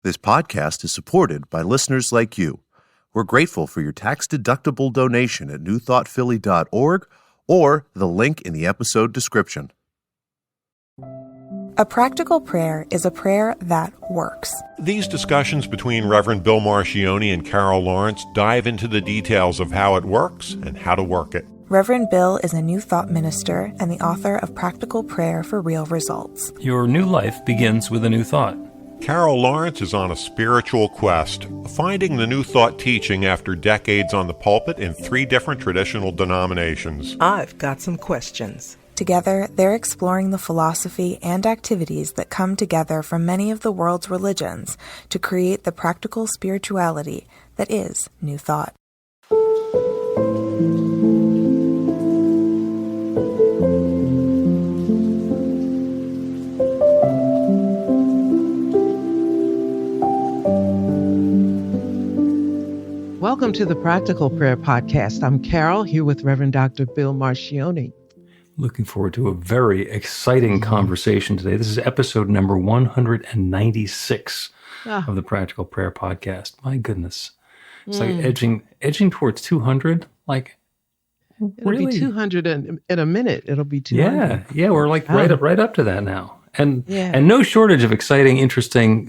This podcast is supported by listeners like you. We're grateful for your tax-deductible donation at newthoughtphilly.org or the link in the episode description. A practical prayer is a prayer that works. These discussions between Reverend Bill Marcioni and Carol Lawrence dive into the details of how it works and how to work it. Reverend Bill is a New Thought minister and the author of Practical Prayer for Real Results. Your new life begins with a new thought. Carol Lawrence is on a spiritual quest, finding the New Thought teaching after decades on the pulpit in 3 different traditional denominations. I've got some questions. Together, they're exploring the philosophy and activities that come together from many of the world's religions to create the practical spirituality that is New Thought. Welcome to the Practical Prayer Podcast. I'm Carol, here with Reverend Dr. Bill Marcioni. Looking forward to a very exciting conversation today. This is episode number 196 of the Practical Prayer Podcast. My goodness. It's like edging towards 200. Like, It'll really? be 200 in a minute. It'll be 200. Yeah, we're like right up to that now. And no shortage of exciting, interesting,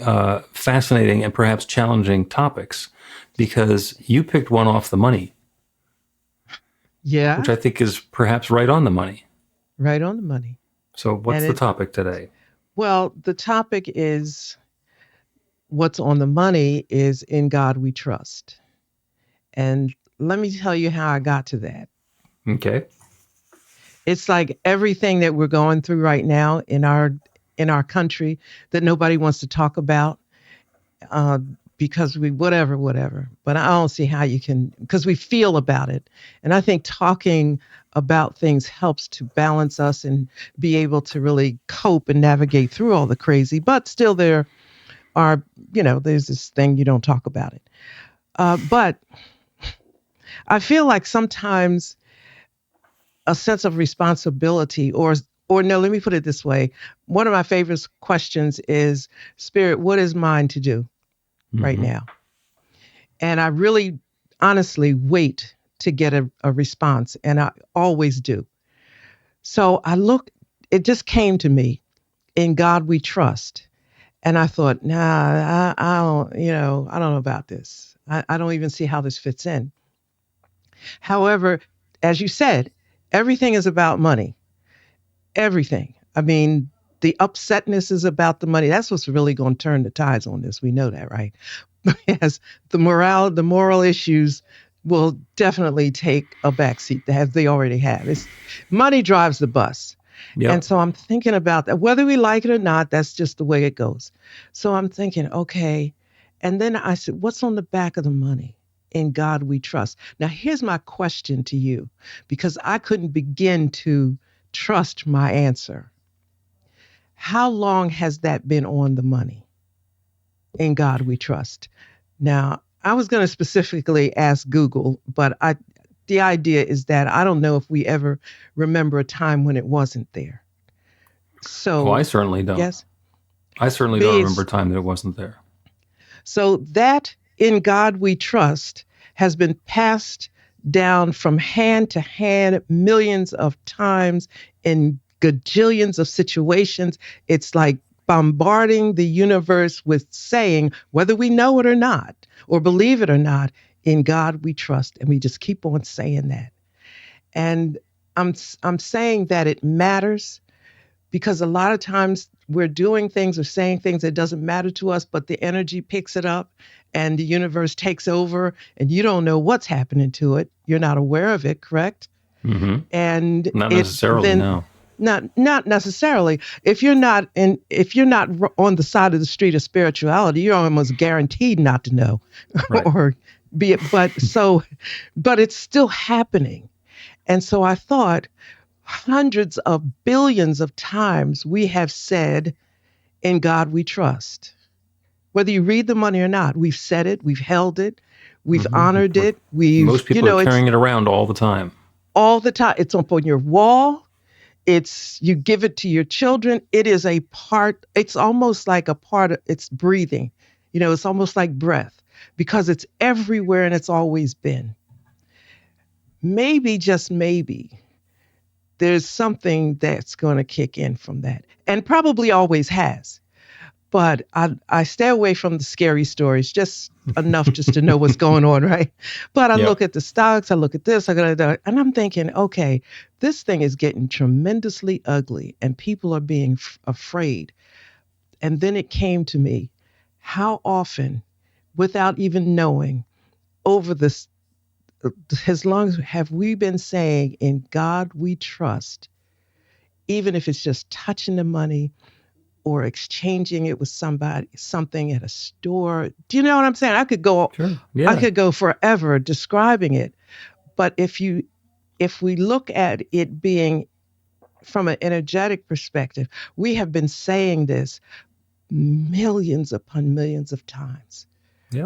fascinating, and perhaps challenging topics, because you picked one off the money. Yeah. Which I think is perhaps right on the money. Right on the money. So what's the topic today? Well, the topic is, what's on the money is In God We Trust. And let me tell you how I got to that. Okay. It's like everything that we're going through right now in our country that nobody wants to talk about, because we whatever. But I don't see how you can, because we feel about it. And I think talking about things helps to balance us and be able to really cope and navigate through all the crazy. But still there are, there's this thing, you don't talk about it. But I feel like sometimes a sense of responsibility or no, let me put it this way. One of my favorite questions is, Spirit, what is mine to do right now? And I really honestly wait to get a response, and I always do. So it just came to me, In God We Trust. And I thought, I don't know about this. I don't even see how this fits in. However, as you said, everything is about money. Everything. I mean, the upsetness is about the money. That's what's really going to turn the tides on this. We know that, right? As the moral issues will definitely take a backseat, as they already have. Money drives the bus. Yep. And so I'm thinking about that. Whether we like it or not, that's just the way it goes. So I'm thinking, okay. And then I said, what's on the back of the money? In God We Trust. Now, here's my question to you, because I couldn't begin to trust my answer. How long has that been on the money? In God We Trust. Now, I was going to specifically ask Google, but the idea is that I don't know if we ever remember a time when it wasn't there. So, I certainly don't. Yes. I certainly don't remember a time that it wasn't there. So that In God We Trust has been passed down from hand to hand millions of times in gajillions of situations. It's like bombarding the universe with saying, whether we know it or not, or believe it or not, In God We Trust. And we just keep on saying that. And I'm saying that it matters, because a lot of times we're doing things or saying things that doesn't matter to us, but the energy picks it up and the universe takes over, and you don't know what's happening to it. You're not aware of it, correct? Mm-hmm. And not necessarily, no. Not necessarily. If you're not on the side of the street of spirituality, you're almost guaranteed not to know, right. Or be it. But it's still happening. And so I thought, hundreds of billions of times we have said, In God We Trust. Whether you read the money or not, we've said it, we've held it, we've honored it. Most people are carrying it around all the time. All the time. It's up on your wall. You give it to your children. It is a part, it's almost like a part of, it's breathing. It's almost like breath because it's everywhere and it's always been. Maybe, just maybe, there's something that's going to kick in from that, and probably always has. But I stay away from the scary stories, just enough just to know what's going on, right? But I look at the stocks, I look at this, and I'm thinking, okay, this thing is getting tremendously ugly, and people are being afraid. And then it came to me, how often, without even knowing, over this, as long as have we been saying, in God we trust, even if it's just touching the money, or exchanging it with something at a store. Do you know what I'm saying? I could go, Sure. Yeah. I could go forever describing it. But if we look at it being from an energetic perspective, we have been saying this millions upon millions of times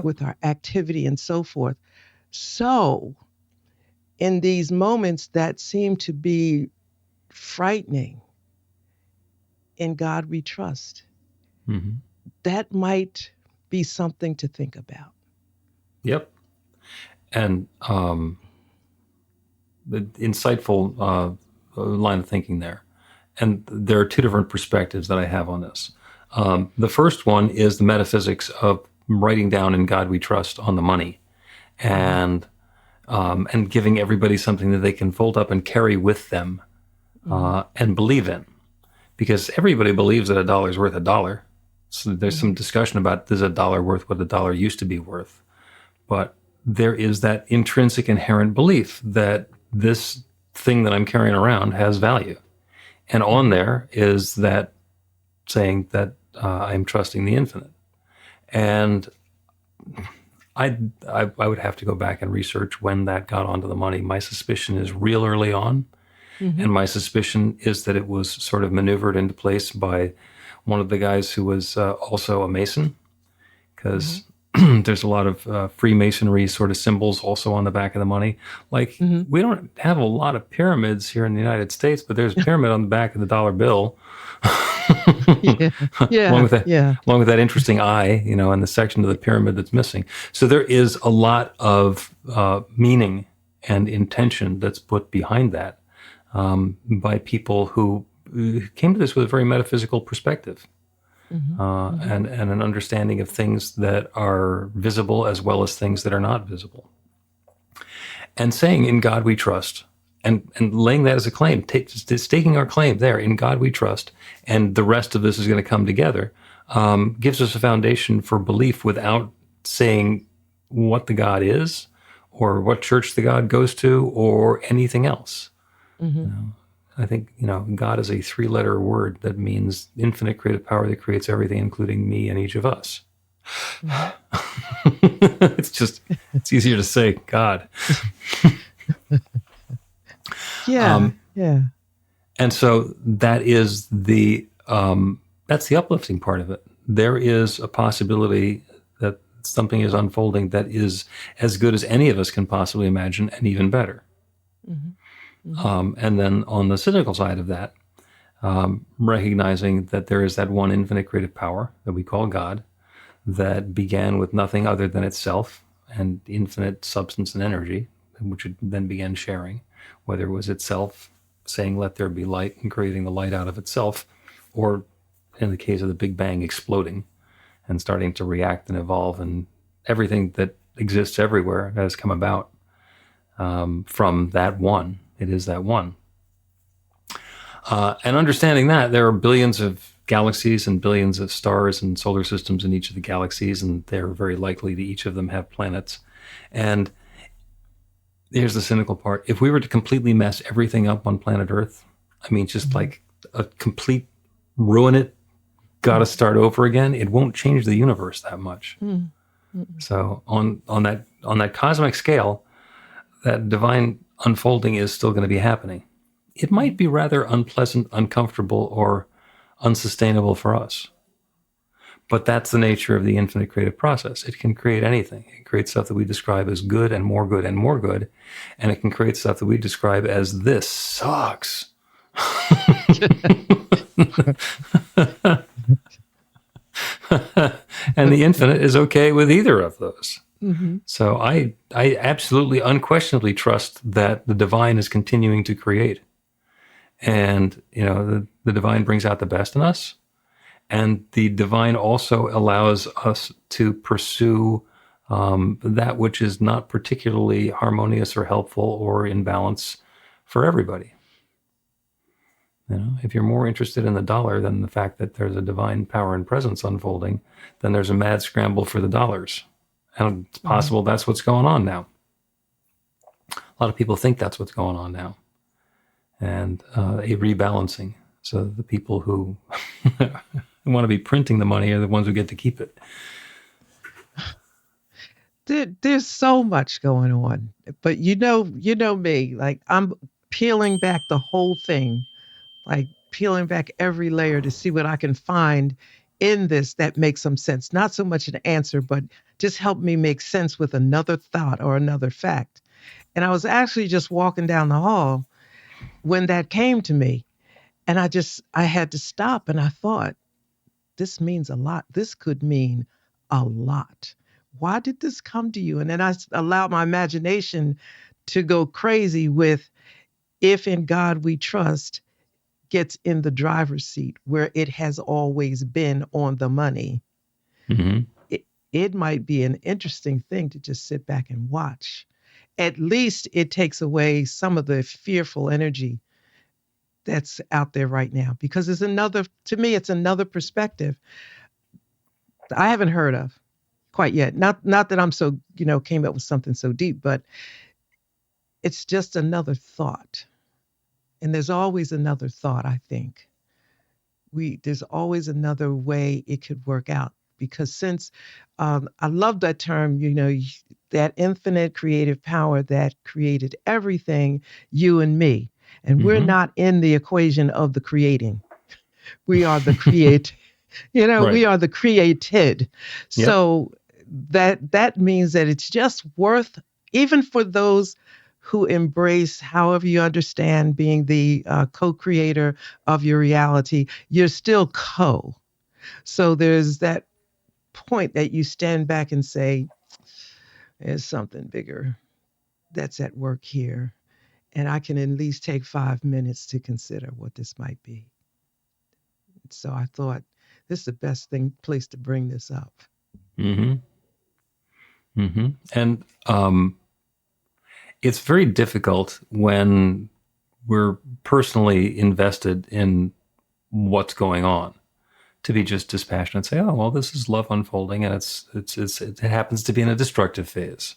with our activity and so forth. So in these moments that seem to be frightening, in God we trust. Mm-hmm. That might be something to think about. Yep. And the insightful line of thinking there. And there are two different perspectives that I have on this. The first one is the metaphysics of writing down in God we trust on the money, and giving everybody something that they can fold up and carry with them and believe in. Because everybody believes that $1 is worth $1. So there's some discussion about, is $1 worth what $1 used to be worth? But there is that intrinsic inherent belief that this thing that I'm carrying around has value. And on there is that saying that I'm trusting the infinite. And I would have to go back and research when that got onto the money. My suspicion is real early on. Mm-hmm. And my suspicion is that it was sort of maneuvered into place by one of the guys who was also a Mason, because there's a lot of Freemasonry sort of symbols also on the back of the money. Like, we don't have a lot of pyramids here in the United States, but there's a pyramid on the back of the dollar bill. Along with that interesting eye, and the section of the pyramid that's missing. So there is a lot of meaning and intention that's put behind that. By people who came to this with a very metaphysical perspective, and an understanding of things that are visible as well as things that are not visible. And saying, in God we trust, and laying that as a claim, staking our claim there, in God we trust, and the rest of this is going to come together, gives us a foundation for belief without saying what the God is, or what church the God goes to, or anything else. I think, God is a 3-letter word that means infinite creative power that creates everything, including me and each of us. It's easier to say God. And so that is that's the uplifting part of it. There is a possibility that something is unfolding that is as good as any of us can possibly imagine, and even better. And then on the cynical side of that, recognizing that there is that one infinite creative power that we call God, that began with nothing other than itself and infinite substance and energy, which it then began sharing, whether it was itself saying, let there be light, and creating the light out of itself, or in the case of the Big Bang, exploding and starting to react and evolve, and everything that exists everywhere has come about from that one. It is that one. And understanding that there are billions of galaxies and billions of stars and solar systems in each of the galaxies, and they're very likely to each of them have planets. And here's the cynical part. If we were to completely mess everything up on planet Earth, just like a complete ruin it, gotta start over again, it won't change the universe that much. So on that cosmic scale, that divine unfolding is still going to be happening. It might be rather unpleasant, uncomfortable, or unsustainable for us. But that's the nature of the infinite creative process. It can create anything. It creates stuff that we describe as good and more good and more good. And it can create stuff that we describe as, this sucks. And the infinite is okay with either of those. Mm-hmm. So I absolutely unquestionably trust that the divine is continuing to create. And, the divine brings out the best in us. And the divine also allows us to pursue that which is not particularly harmonious or helpful or in balance for everybody. If you're more interested in the dollar than the fact that there's a divine power and presence unfolding, then there's a mad scramble for the dollars. And it's possible that's what's going on now. A lot of people think that's what's going on now. And a rebalancing. So the people who want to be printing the money are the ones who get to keep it. There's so much going on. But you know me, like I'm peeling back the whole thing, like peeling back every layer to see what I can find in this that makes some sense. Not so much an answer, but just help me make sense with another thought or another fact. And I was actually just walking down the hall when that came to me. And I had to stop and I thought, this means a lot. This could mean a lot. Why did this come to you? And then I allowed my imagination to go crazy with if in God we trust gets in the driver's seat where it has always been on the money. Mm-hmm. It might be an interesting thing to just sit back and watch. At least it takes away some of the fearful energy that's out there right now, because it's another perspective I haven't heard of quite yet. Not that I'm so, came up with something so deep, but it's just another thought. And there's always another thought, I think. There's always another way it could work out, because since I love that term, that infinite creative power that created everything, you and me. And we're not in the equation of the creating. We are the create, Right. We are the created. Yep. So that means that it's just worth, even for those who embrace, however you understand, being the co-creator of your reality, you're still co. So there's that point that you stand back and say, there's something bigger that's at work here. And I can at least take 5 minutes to consider what this might be. So I thought this is the best place to bring this up. Mm-hmm. Mm-hmm. And it's very difficult when we're personally invested in what's going on to be just dispassionate and say, oh, well, this is love unfolding and it happens to be in a destructive phase.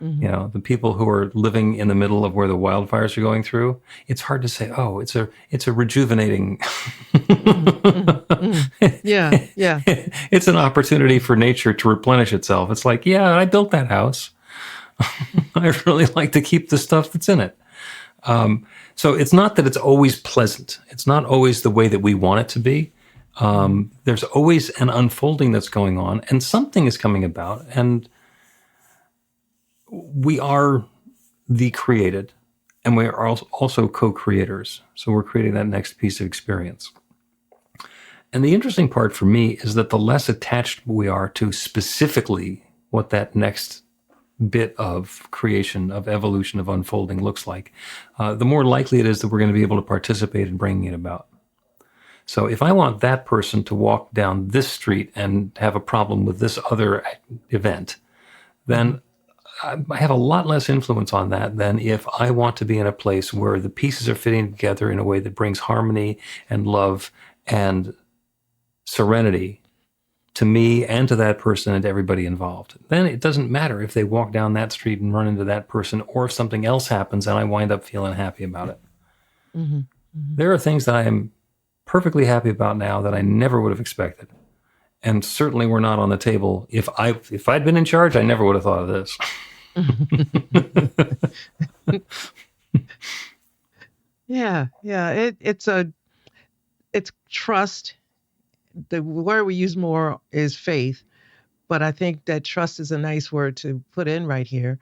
Mm-hmm. The people who are living in the middle of where the wildfires are going through, it's hard to say, oh, it's a rejuvenating. Yeah. It's an opportunity for nature to replenish itself. It's like, yeah, I built that house. I really like to keep the stuff that's in it. So it's not that it's always pleasant. It's not always the way that we want it to be. There's always an unfolding that's going on, and something is coming about, and we are the created, and we are also co-creators. So we're creating that next piece of experience. And the interesting part for me is that the less attached we are to specifically what that next bit of creation, of evolution, of unfolding looks like, the more likely it is that we're going to be able to participate in bringing it about. So if I want that person to walk down this street and have a problem with this other event, then I have a lot less influence on that than if I want to be in a place where the pieces are fitting together in a way that brings harmony and love and serenity to me and to that person and to everybody involved. Then it doesn't matter if they walk down that street and run into that person, or if something else happens and I wind up feeling happy about it. Mm-hmm. Mm-hmm. There are things that I am perfectly happy about now that I never would have expected. And certainly were not on the table. If I'd been in charge, I never would have thought of this. Yeah. It's trust. The word we use more is faith, but I think that trust is a nice word to put in right here,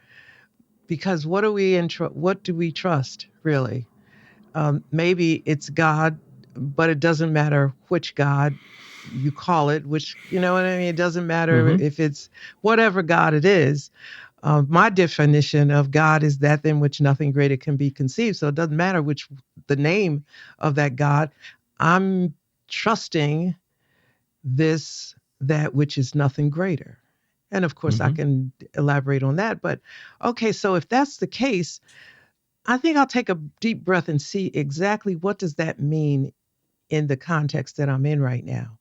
because what do we trust really? Maybe it's God, but it doesn't matter which God. you call it, which, you know what I mean? It doesn't matter if it's whatever God it is. My definition of God is that than which nothing greater can be conceived. So it doesn't matter which the name of that God. I'm trusting that which is nothing greater. And of course, I can elaborate on that. But okay, so if that's the case, I think I'll take a deep breath and see exactly what does that mean in the context that I'm in right now.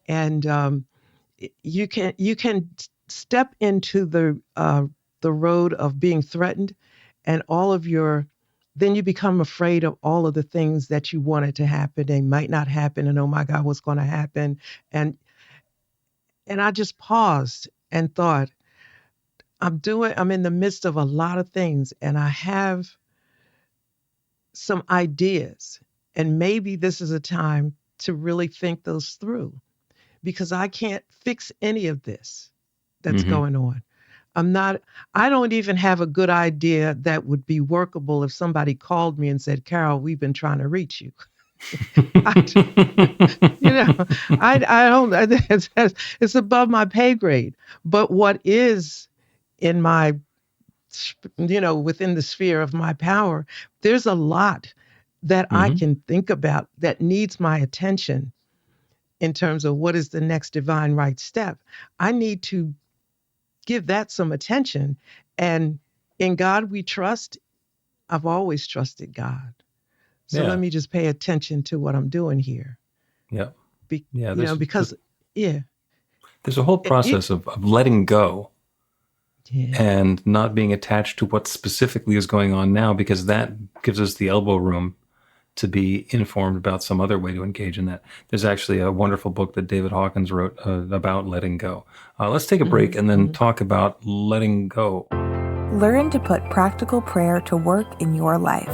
And you can step into the road of being threatened, and then you become afraid of all of the things that you wanted to happen and might not happen, and oh my God, what's going to happen? And I just paused and thought, I'm in the midst of a lot of things, and I have some ideas, and maybe this is a time to really think those through, because I can't fix any of this that's going on. I don't even have a good idea that would be workable if somebody called me and said, Carol, we've been trying to reach you. I don't, it's above my pay grade. But what is in my, within the sphere of my power, there's a lot that I can think about that needs my attention in terms of what is the next divine right step. I need to give that some attention. And in God we trust. I've always trusted God. So let me just pay attention to what I'm doing here. Yeah. Because there's a whole process of letting go and not being attached to what specifically is going on now, because that gives us the elbow room to be informed about some other way to engage in that. There's actually a wonderful book that David Hawkins wrote about letting go. Let's take a break and then talk about letting go. Learn to put practical prayer to work in your life.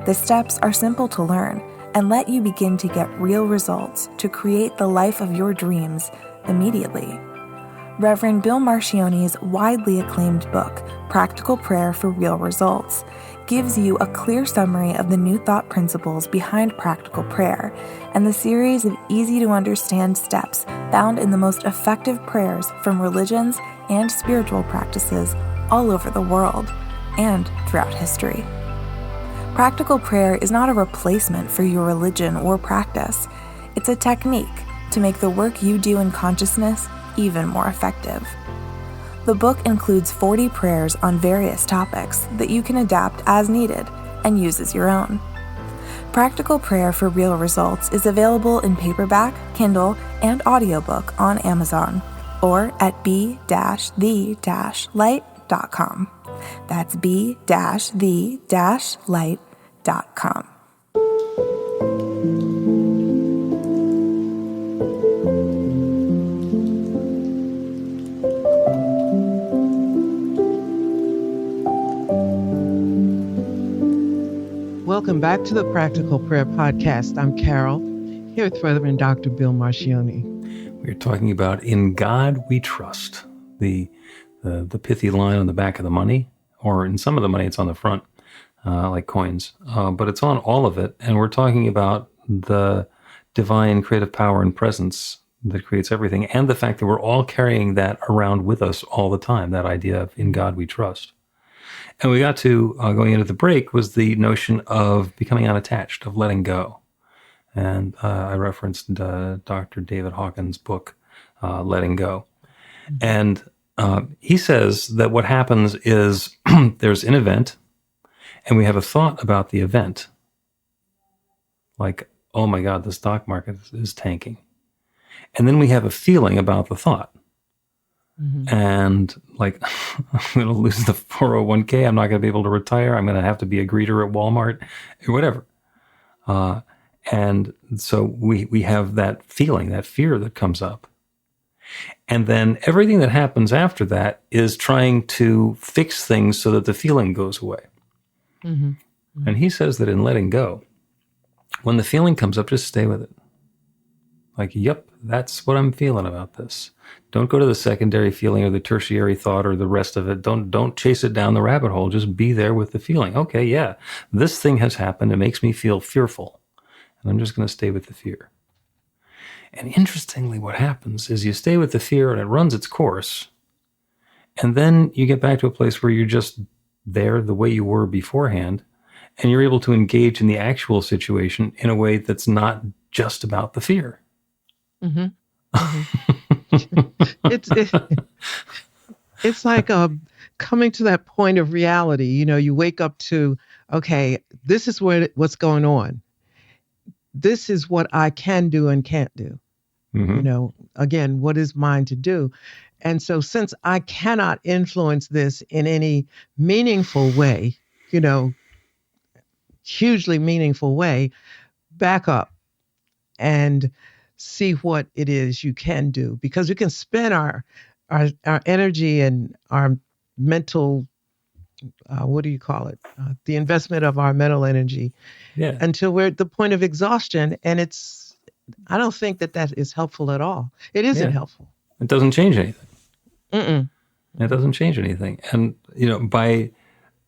The steps are simple to learn and let you begin to get real results to create the life of your dreams immediately. Reverend Bill Marcione's widely acclaimed book, Practical Prayer for Real Results, gives you a clear summary of the New Thought principles behind practical prayer and the series of easy-to-understand steps found in the most effective prayers from religions and spiritual practices all over the world and throughout history. Practical prayer is not a replacement for your religion or practice. It's a technique to make the work you do in consciousness even more effective. The book includes 40 prayers on various topics that you can adapt as needed and use as your own. Practical Prayer for Real Results is available in paperback, Kindle, and audiobook on Amazon or at b-the-light.com. That's b-the-light.com. Welcome back to the Practical Prayer Podcast. I'm Carol, here with Reverend Dr. Bill Marcione. We're talking about In God We Trust, the pithy line on the back of the money, or in some of the money it's on the front, like coins, but it's on all of it. And we're talking about the divine creative power and presence that creates everything, and the fact that we're all carrying that around with us all the time, that idea of In God We Trust. And we got to, going into the break, was the notion of becoming unattached, of letting go. And I referenced Dr. David Hawkins' book, Letting Go. And he says that what happens is there's an event, and we have a thought about the event. Like, oh my God, the stock market is tanking. And then we have a feeling about the thought. And like, I'm going to lose the 401k. I'm not going to be able to retire. I'm going to have to be a greeter at Walmart or whatever. And so we have that feeling, that fear that comes up. And then everything that happens after that is trying to fix things so that the feeling goes away. And he says that in letting go, when the feeling comes up, just stay with it. Like, yep, that's what I'm feeling about this. Don't go to the secondary feeling or the tertiary thought or the rest of it. Don't chase it down the rabbit hole. Just be there with the feeling. Okay, yeah, this thing has happened. It makes me feel fearful. And I'm just going to stay with the fear. And interestingly, what happens is you stay with the fear and it runs its course. And then you get back to a place where you're just there the way you were beforehand. And you're able to engage in the actual situation in a way that's not just about the fear. Mm-hmm. Mm-hmm. It's like coming to that point of reality. You wake up to, okay, this is what's going on. This is what I can do and can't do. Mm-hmm. Again, what is mine to do? And so since I cannot influence this in any meaningful way, hugely meaningful way, back up and see what it is you can do, because we can spend our energy and our mental, what do you call it? The investment of our mental energy until we're at the point of exhaustion. And I don't think that is helpful at all. It isn't helpful. It doesn't change anything. Mm-mm. It doesn't change anything. And, by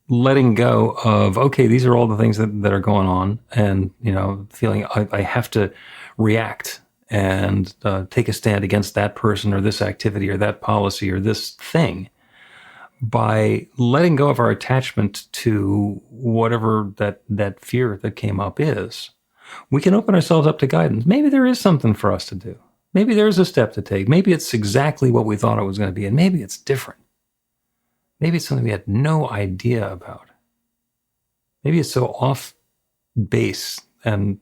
letting go of, okay, these are all the things that are going on, and, feeling I have to react and take a stand against that person or this activity or that policy or this thing. By letting go of our attachment to whatever that fear that came up is, we can open ourselves up to guidance. Maybe there is something for us to do. Maybe there's a step to take. Maybe it's exactly what we thought it was going to be, and maybe it's different. Maybe it's something we had no idea about. Maybe it's so off base and,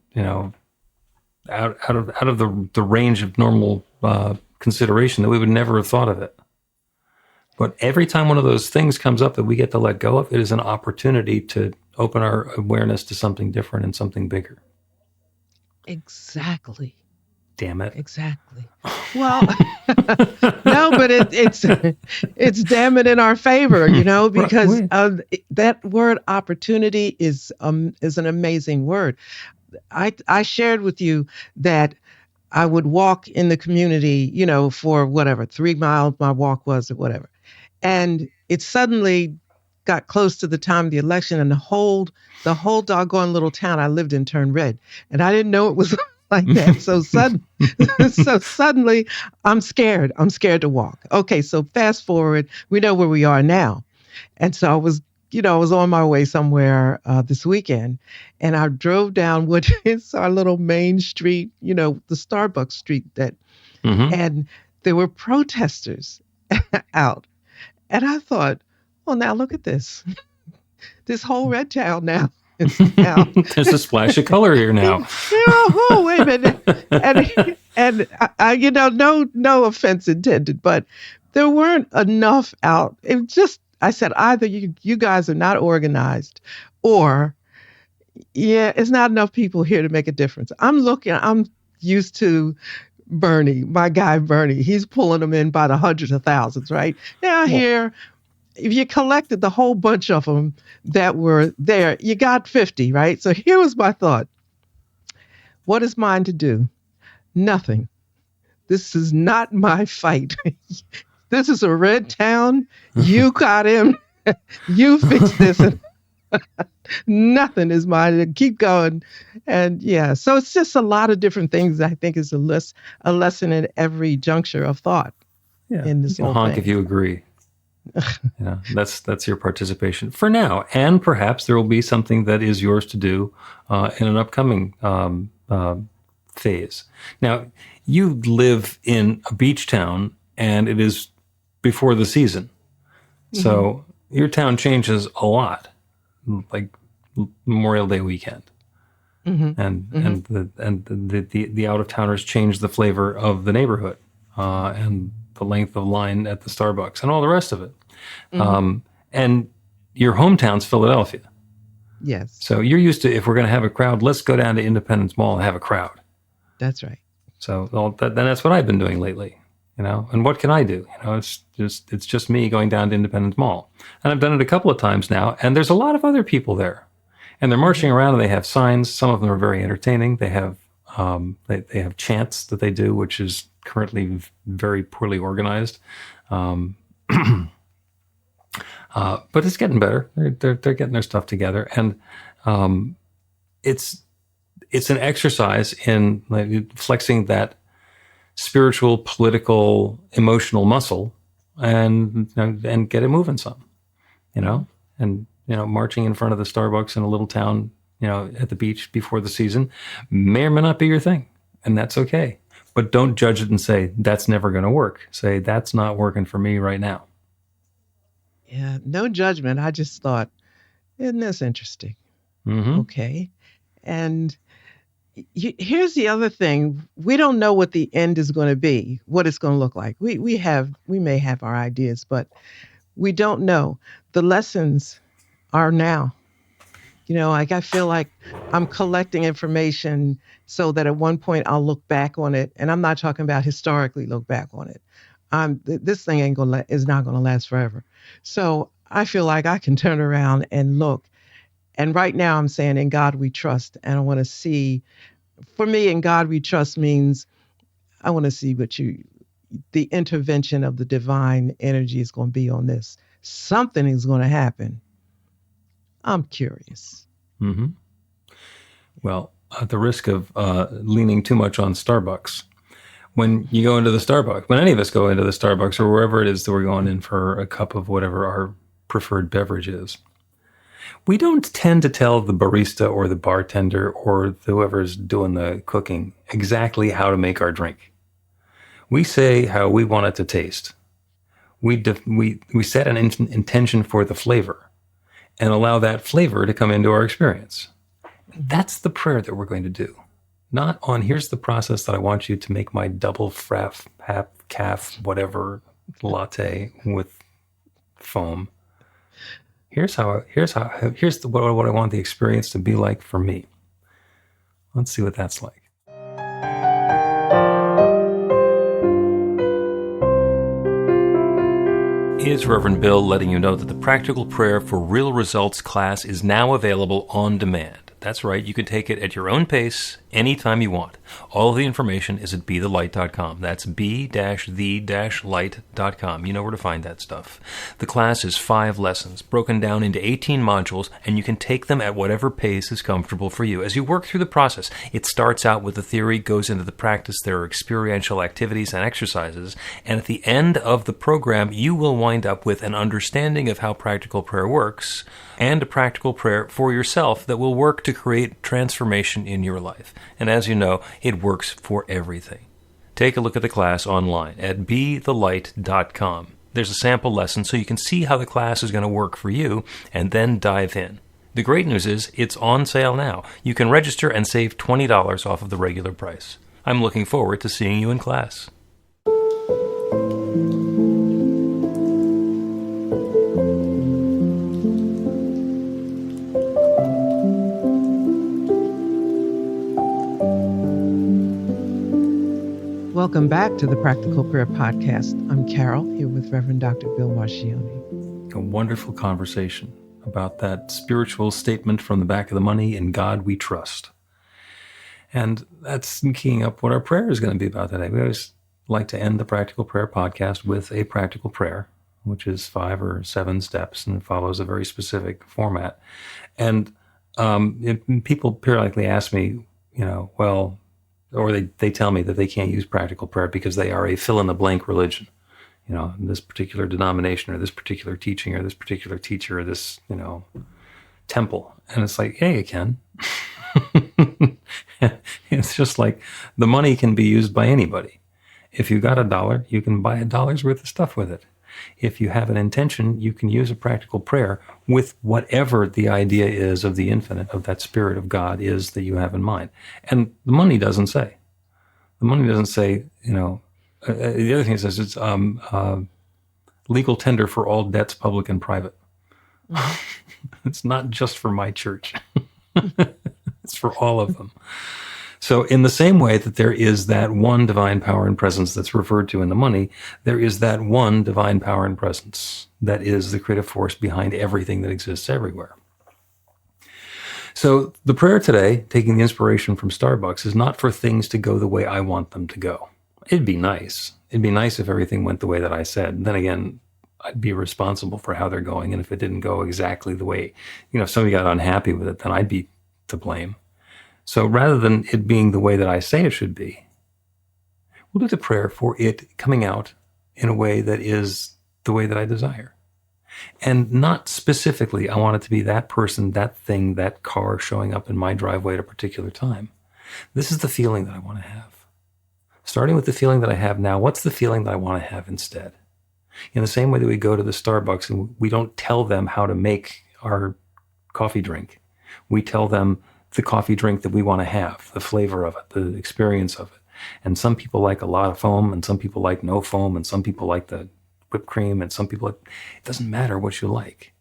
out of the range of normal consideration that we would never have thought of it. But every time one of those things comes up that we get to let go of, it is an opportunity to open our awareness to something different and something bigger. Exactly. Damn it. Exactly. Well, no, but it's damn it in our favor, because that word opportunity is an amazing word. I shared with you that I would walk in the community, for whatever, 3 miles my walk was or whatever. And it suddenly got close to the time of the election, and the whole doggone little town I lived in turned red. And I didn't know it was like that. So suddenly I'm scared. I'm scared to walk. Okay, so fast forward, we know where we are now. And so I was on my way somewhere this weekend, and I drove down what is our little main street, the Starbucks street and there were protesters out. And I thought, well, now look at this. This whole red town now. There's a splash of color here now. Oh, wait a minute. And I no offense intended, but there weren't enough out. It just, I said, either you guys are not organized, or it's not enough people here to make a difference. I'm used to Bernie, my guy Bernie. He's pulling them in by the hundreds of thousands, right? Now here, if you collected the whole bunch of them that were there, you got 50, right? So here was my thought. What is mine to do? Nothing. This is not my fight. This is a red town. You got him. You fix this. Nothing is mine to keep going. And so it's just a lot of different things. I think is a lesson in every juncture of thought. Yeah, in this you can whole honk thing. if you agree. That's your participation for now, and perhaps there will be something that is yours to do in an upcoming phase. Now, you live in a beach town, and it is before the season, so your town changes a lot, like Memorial Day weekend, and the out of towners change the flavor of the neighborhood, and the length of line at the Starbucks and all the rest of it. And your hometown's Philadelphia. Yes. So you're used to, if we're going to have a crowd, let's go down to Independence Mall and have a crowd. That's right. So then that's what I've been doing lately, and what can I do? It's just me going down to Independence Mall. And I've done it a couple of times now, and there's a lot of other people there, and they're marching around, and they have signs. Some of them are very entertaining. They have, they have chants that they do, which is currently very poorly organized. But it's getting better. They're getting their stuff together, and it's an exercise in flexing that spiritual, political, emotional muscle and get it moving some, and marching in front of the Starbucks in a little town, at the beach before the season may or may not be your thing, and that's okay. But don't judge it and say, that's never going to work. Say, that's not working for me right now. Yeah, no judgment. I just thought, isn't this interesting? Mm-hmm. Okay. And here's the other thing. We don't know what the end is going to be, what it's going to look like. We may have our ideas, but we don't know. The lessons are now. I feel like I'm collecting information so that at one point I'll look back on it, and I'm not talking about historically look back on it. This thing is not going to last forever. So I feel like I can turn around and look. And right now I'm saying, in God we trust, and I want to see. For me, in God we trust means I want to see the intervention of the divine energy is going to be on this. Something is going to happen. I'm curious. Mm-hmm. Well, at the risk of leaning too much on Starbucks, when you go into the Starbucks, when any of us go into the Starbucks or wherever it is that we're going in for a cup of whatever our preferred beverage is, we don't tend to tell the barista or the bartender or whoever's doing the cooking exactly how to make our drink. We say how we want it to taste. We set an intention for the flavor and allow that flavor to come into our experience. That's the prayer that we're going to do. Not on, here's the process that I want you to make my double frapp, calf, whatever latte with foam. Here's what I want the experience to be like for me. Let's see what that's like. It's Reverend Bill letting you know that the Practical Prayer for Real Results class is now available on demand. That's right, you can take it at your own pace, anytime you want. All of the information is at BeTheLight.com. That's B-the-light.com. You know where to find that stuff. The class is 5 lessons, broken down into 18 modules, and you can take them at whatever pace is comfortable for you. As you work through the process, it starts out with the theory, goes into the practice, there are experiential activities and exercises, and at the end of the program, you will wind up with an understanding of how practical prayer works, and a practical prayer for yourself that will work to create transformation in your life. And as you know, it works for everything. Take a look at the class online at BeTheLight.com. There's a sample lesson so you can see how the class is going to work for you, and then dive in. The great news is it's on sale now. You can register and save $20 off of the regular price. I'm looking forward to seeing you in class. Welcome back to the Practical Prayer Podcast. I'm Carol, here with Reverend Dr. Bill Marcioni. A wonderful conversation about that spiritual statement from the back of the money, "In God we trust." And that's keying up what our prayer is going to be about today. We always like to end the Practical Prayer Podcast with a practical prayer, which is 5 or 7 steps and follows a very specific format. And people periodically ask me, or they tell me that they can't use practical prayer because they are a fill-in-the-blank religion. This particular denomination or this particular teaching or this particular teacher or this, temple. And it's like, yeah, you can. It's just like the money can be used by anybody. If you got $1, you can buy $1's worth of stuff with it. If you have an intention, you can use a practical prayer with whatever the idea is of the infinite, of that spirit of God is that you have in mind. And the money doesn't say. The money doesn't say, the other thing it says it's legal tender for all debts, public and private. It's not just for my church. It's for all of them. So in the same way that there is that one divine power and presence that's referred to in the money, there is that one divine power and presence that is the creative force behind everything that exists everywhere. So the prayer today, taking the inspiration from Starbucks, is not for things to go the way I want them to go. It'd be nice. It'd be nice if everything went the way that I said. Then again, I'd be responsible for how they're going. And if it didn't go exactly the way, if somebody got unhappy with it, then I'd be to blame. So rather than it being the way that I say it should be, we'll do the prayer for it coming out in a way that is the way that I desire. And not specifically, I want it to be that person, that thing, that car showing up in my driveway at a particular time. This is the feeling that I want to have. Starting with the feeling that I have now, what's the feeling that I want to have instead? In the same way that we go to the Starbucks and we don't tell them how to make our coffee drink. We tell them the coffee drink that we want to have, the flavor of it, the experience of it. And some people like a lot of foam, and some people like no foam, and some people like the whipped cream, and some people, it doesn't matter what you like.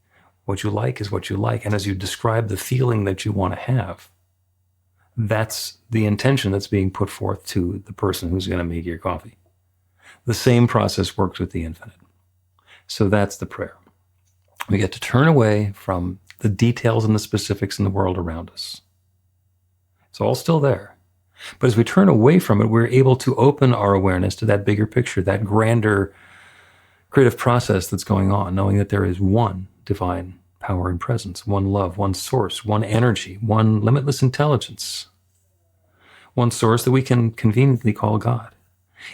What you like is what you like. And as you describe the feeling that you want to have, that's the intention that's being put forth to the person who's going to make your coffee. The same process works with the infinite. So that's the prayer. We get to turn away from the details and the specifics in the world around us. It's all still there. But as we turn away from it, we're able to open our awareness to that bigger picture, that grander creative process that's going on, knowing that there is one divine power and presence, one love, one source, one energy, one limitless intelligence, one source that we can conveniently call God.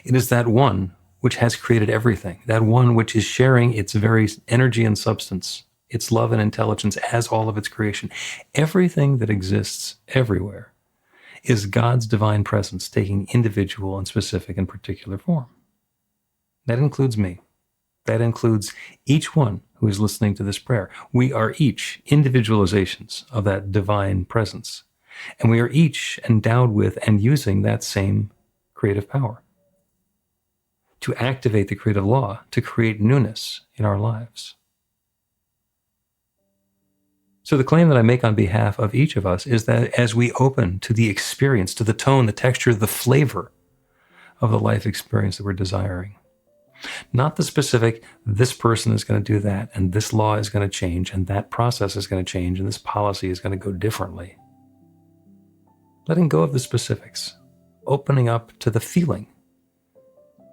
It is that one which has created everything, that one which is sharing its very energy and substance, its love and intelligence as all of its creation. Everything that exists everywhere is God's divine presence taking individual and specific and particular form. That includes me. That includes each one who is listening to this prayer. We are each individualizations of that divine presence. And we are each endowed with and using that same creative power to activate the creative law, to create newness in our lives. So the claim that I make on behalf of each of us is that as we open to the experience, to the tone, the texture, the flavor of the life experience that we're desiring, not the specific, this person is going to do that, and this law is going to change, and that process is going to change, and this policy is going to go differently. Letting go of the specifics, opening up to the feeling,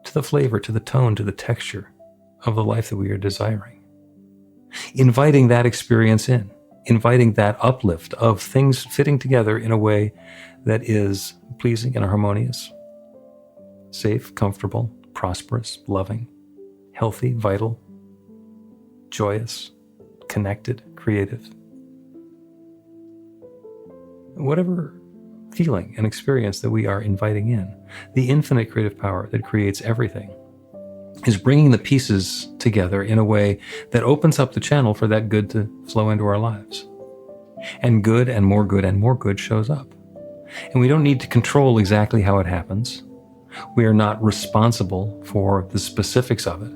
to the flavor, to the tone, to the texture of the life that we are desiring. Inviting that experience in, inviting that uplift of things fitting together in a way that is pleasing and harmonious, safe, comfortable, prosperous, loving, healthy, vital, joyous, connected, creative. Whatever feeling and experience that we are inviting in, the infinite creative power that creates everything is bringing the pieces together in a way that opens up the channel for that good to flow into our lives. And good and more good and more good shows up. And we don't need to control exactly how it happens. We are not responsible for the specifics of it.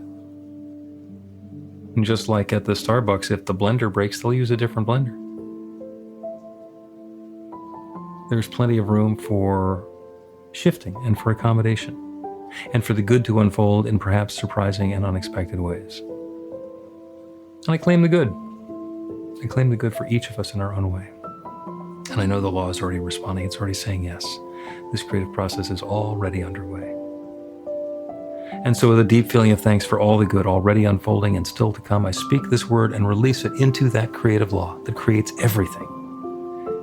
And just like at the Starbucks, if the blender breaks, they'll use a different blender. There's plenty of room for shifting and for accommodation, and for the good to unfold in perhaps surprising and unexpected ways. And I claim the good. I claim the good for each of us in our own way. And I know the law is already responding. It's already saying yes. This creative process is already underway. And so with a deep feeling of thanks for all the good already unfolding and still to come, I speak this word and release it into that creative law that creates everything.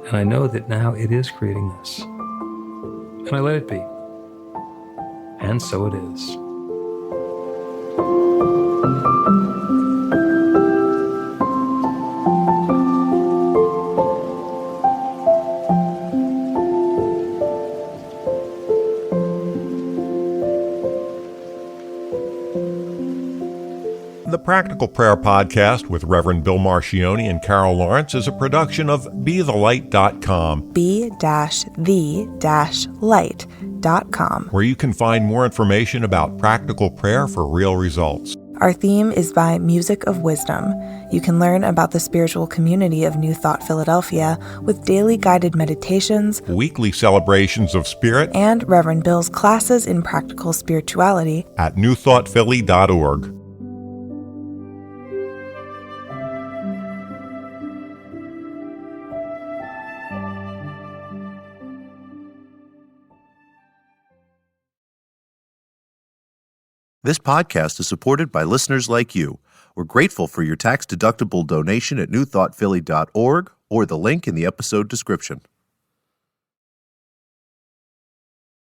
And I know that now it is creating this. And I let it be. And so it is. The Practical Prayer Podcast with Reverend Bill Marcioni and Carol Lawrence is a production of BeTheLight.com. be-the-light.com, where you can find more information about practical prayer for real results. Our theme is by Music of Wisdom. You can learn about the spiritual community of New Thought Philadelphia with daily guided meditations, Weekly celebrations of spirit, and Reverend Bill's classes in practical spirituality at newthoughtphilly.org. This podcast is supported by listeners like you. We're grateful for your tax-deductible donation at newthoughtphilly.org or the link in the episode description.